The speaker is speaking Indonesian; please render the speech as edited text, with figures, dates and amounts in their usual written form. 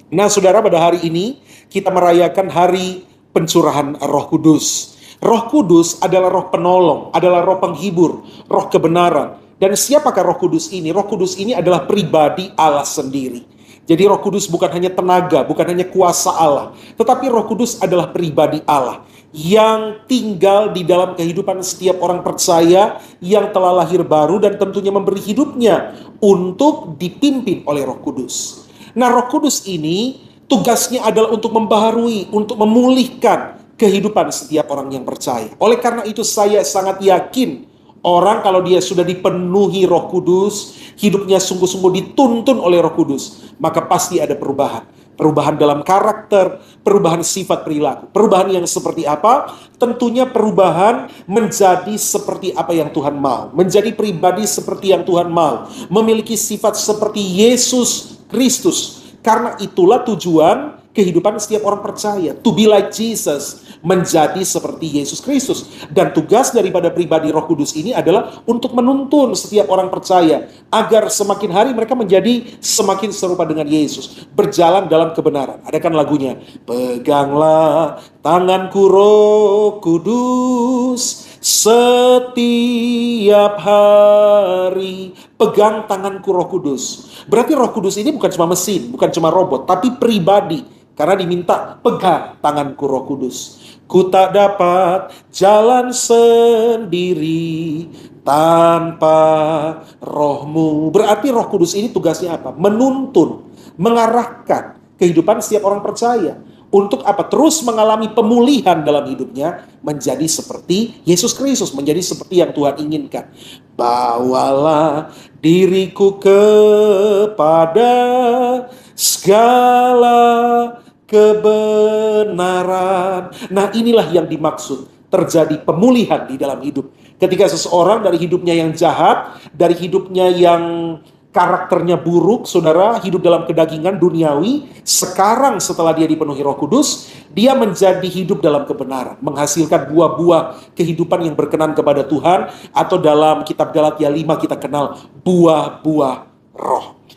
Nah, saudara, pada hari ini kita merayakan hari pencurahan Roh Kudus. Roh Kudus adalah roh penolong, adalah roh penghibur, roh kebenaran. Dan siapakah Roh Kudus ini? Roh Kudus ini adalah pribadi Allah sendiri. Jadi Roh Kudus bukan hanya tenaga, bukan hanya kuasa Allah, tetapi Roh Kudus adalah pribadi Allah yang tinggal di dalam kehidupan setiap orang percaya yang telah lahir baru dan tentunya memberi hidupnya untuk dipimpin oleh Roh Kudus. Nah, Roh Kudus ini tugasnya adalah untuk membaharui, untuk memulihkan kehidupan setiap orang yang percaya. Oleh karena itu saya sangat yakin orang kalau dia sudah dipenuhi Roh Kudus, hidupnya sungguh-sungguh dituntun oleh Roh Kudus, maka pasti ada perubahan. Perubahan dalam karakter, perubahan sifat perilaku. Perubahan yang seperti apa? Tentunya perubahan menjadi seperti apa yang Tuhan mau. Menjadi pribadi seperti yang Tuhan mau. Memiliki sifat seperti Yesus Kristus. Karena itulah tujuan kehidupan setiap orang percaya. To be like Jesus. Menjadi seperti Yesus Kristus. Dan tugas daripada pribadi Roh Kudus ini adalah untuk menuntun setiap orang percaya agar semakin hari mereka menjadi semakin serupa dengan Yesus, berjalan dalam kebenaran. Ada kan lagunya, peganglah tanganku Roh Kudus setiap hari, pegang tanganku Roh Kudus. Berarti Roh Kudus ini bukan cuma mesin, bukan cuma robot, tapi pribadi. Karena diminta pegang tanganku Roh Kudus. Ku tak dapat jalan sendiri tanpa rohmu. Berarti Roh Kudus ini tugasnya apa? Menuntun, mengarahkan kehidupan setiap orang percaya. Untuk apa? Terus mengalami pemulihan dalam hidupnya menjadi seperti Yesus Kristus, menjadi seperti yang Tuhan inginkan. Bawalah diriku kepada segala kebenaran. Nah, inilah yang dimaksud terjadi pemulihan di dalam hidup. Ketika seseorang dari hidupnya yang jahat, dari hidupnya yang karakternya buruk, saudara, hidup dalam kedagingan duniawi, sekarang setelah dia dipenuhi Roh Kudus, dia menjadi hidup dalam kebenaran, menghasilkan buah-buah kehidupan yang berkenan kepada Tuhan, atau dalam kitab Galatia 5 kita kenal buah-buah roh.